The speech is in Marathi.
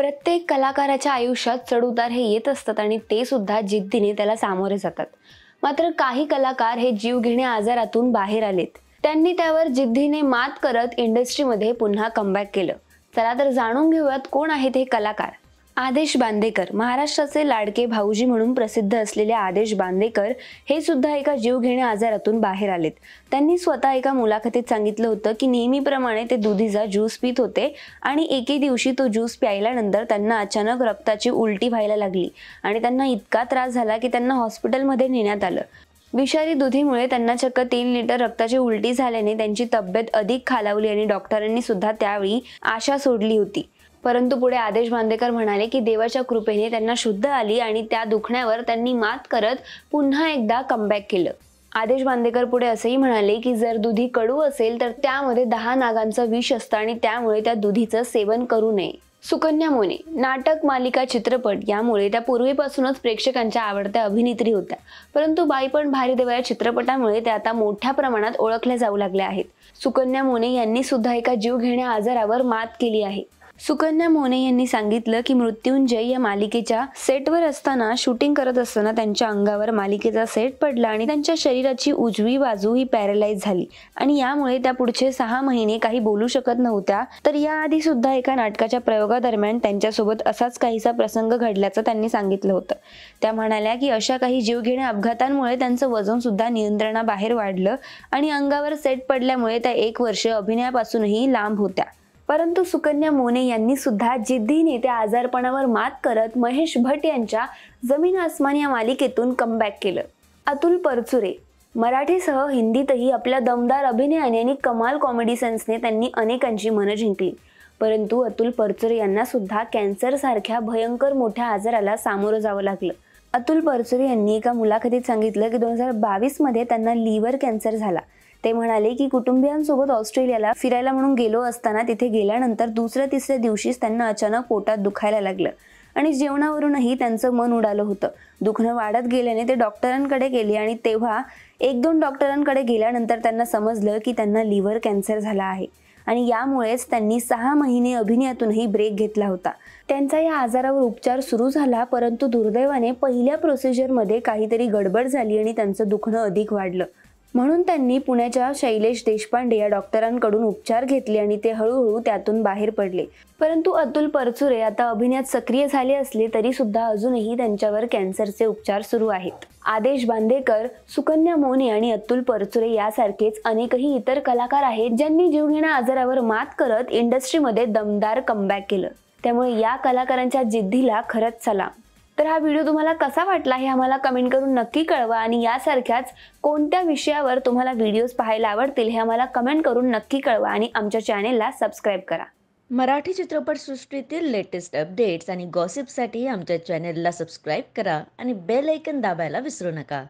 प्रत्येक कलाकाराच्या आयुष्यात चढ-उतार हे येत असतात आणि ते सुद्धा जिद्दीने त्याला सामोरे जातात. मात्र काही कलाकार हे जीवघेण्या आजारातून बाहेर आलेत. त्यांनी त्यावर जिद्दीने मात करत इंडस्ट्रीमध्ये पुन्हा कमबॅक केलं. चला तर जाणून घेऊयात कोण आहेत हे कलाकार. आदेश बांदेकर. महाराष्ट्राचे लाडके भाऊजी म्हणून प्रसिद्ध असलेले आदेश बांदेकर हे सुद्धा एका जीवघेण्या आजारातून बाहेर आलेत. त्यांनी स्वतः एका मुलाखतीत सांगितलं होतं की नेहमीप्रमाणे ते दुधीचा ज्यूस पित होते आणि एके दिवशी तो ज्यूस प्यायल्यानंतर त्यांना अचानक रक्ताची उलटी व्हायला लागली आणि त्यांना इतका त्रास झाला की त्यांना हॉस्पिटलमध्ये नेण्यात आलं. विषारी दुधीमुळे त्यांना चक्क 3 लिटर रक्ताची उलटी झाल्याने त्यांची तब्येत अधिक खालावली आणि डॉक्टरांनी सुद्धा त्यावेळी आशा सोडली होती. परंतु पुढे आदेश बांदेकर म्हणाले की देवाच्या कृपेने त्यांना शुद्ध आली आणि त्या दुखण्यावर त्यांनी मात करत पुन्हा एकदा कमबॅक केलं. आदेश बांदेकर पुढे असंही म्हणाले की जर दुधी कडू असेल तर त्यामध्ये 10 नागांचं विष असतं आणि त्यामुळे त्या दुधीचं सेवन करू नये. सुकन्या मोने. नाटक, मालिका, चित्रपट यामुळे त्या पूर्वीपासूनच प्रेक्षकांच्या आवडत्या अभिनेत्री होत्या. परंतु बाईपण भारी देवा या चित्रपटामुळे त्या आता मोठ्या प्रमाणात ओळखल्या जाऊ लागल्या आहेत. सुकन्या मोने यांनी सुद्धा एका जीवघेण्या आजारावर मात केली आहे. सुकन्या मोने यांनी सांगितलं की मृत्युंजय या मालिकेच्या सेटवर असताना शूटिंग करत असताना त्यांच्या अंगावर मालिकेचा सेट पडला आणि त्यांच्या शरीराची उजवी बाजू ही पॅरालाइज झाली आणि यामुळे त्या पुढचे 6 महिने काही बोलू शकत नव्हत्या. तर याआधी सुद्धा एका नाटकाच्या प्रयोगादरम्यान त्यांच्यासोबत असाच काहीसा प्रसंग घडल्याचं त्यांनी सांगितलं होतं. त्या म्हणाल्या की अशा काही जीवघेण्या अपघातांमुळे त्यांचं वजन सुद्धा नियंत्रणाबाहेर वाढलं आणि अंगावर सेट पडल्यामुळे त्या 1 वर्ष अभिनयापासूनही लांब होत्या. परंतु सुकन्या मोने यांनी सुद्धा जिद्दीने त्या आजारपणावर मात करत महेश भट यांच्या जमीन आसमान या मालिकेतून कमबॅक केलं. अतुल परचुरे. मराठीसह हिंदीतही आपल्या दमदार अभिनयाने आणि कमाल कॉमेडी सेन्सने त्यांनी अनेकांची मनं जिंकली. परंतु अतुल परचुरे यांना सुद्धा कॅन्सर सारख्या भयंकर मोठ्या आजाराला सामोरं जावं लागलं. अतुल परचुरे यांनी एका मुलाखतीत सांगितलं की 2022 मध्ये त्यांना लिव्हर कॅन्सर झाला. ते म्हणाले की कुटुंबियांसोबत ऑस्ट्रेलियाला फिरायला म्हणून गेलो असताना तिथे गेल्यानंतर 2-3 दिवशीच त्यांना अचानक पोटात दुखायला लागलं आणि जेवणावरूनही त्यांचं मन उडालं होतं. दुखणं वाढत गेल्याने ते डॉक्टरांकडे गेले आणि तेव्हा 1-2 डॉक्टरांकडे गेल्यानंतर त्यांना समजलं की त्यांना लिव्हर कॅन्सर झाला आहे आणि यामुळेच त्यांनी 6 महिने अभिनयातूनही ब्रेक घेतला होता. त्यांचा या आजारावर उपचार सुरू झाला, परंतु दुर्दैवाने पहिल्या प्रोसिजरमध्ये काहीतरी गडबड झाली आणि त्यांचं दुखणं अधिक वाढलं. म्हणून त्यांनी पुण्याच्या शैलेश देशपांडे या डॉक्टरांकडून उपचार घेतले आणि ते हळूहळू त्यातून बाहेर पडले. परंतु अतुल परचुरे आता अभिनयात सक्रिय झाले असले तरी सुद्धा अजूनही त्यांच्यावर कॅन्सरचे उपचार सुरू आहेत. आदेश बांदेकर, सुकन्या मोने आणि अतुल परचुरे यासारखेच अनेकही इतर कलाकार आहेत ज्यांनी जीवघेण्या आजारावर मात करत इंडस्ट्रीमध्ये दमदार कमबॅक केलं. त्यामुळे या कलाकारांच्या जिद्दीला खरंच सलाम. तर हा व्हिडिओ तुम्हाला कसा वाटला हे आम्हाला कमेंट करून नक्की कळवा आणि यासारख्याच कोणत्या विषयावर तुम्हाला व्हिडिओज पाहायला आवडतील हे आम्हाला कमेंट करून नक्की कळवा आणि आमच्या चॅनेलला सबस्क्राईब करा. मराठी चित्रपटसृष्टीतील लेटेस्ट अपडेट्स आणि गॉसिपसाठी आमच्या चॅनेलला सबस्क्राईब करा आणि बेल आयकॉन दाबायला विसरू नका.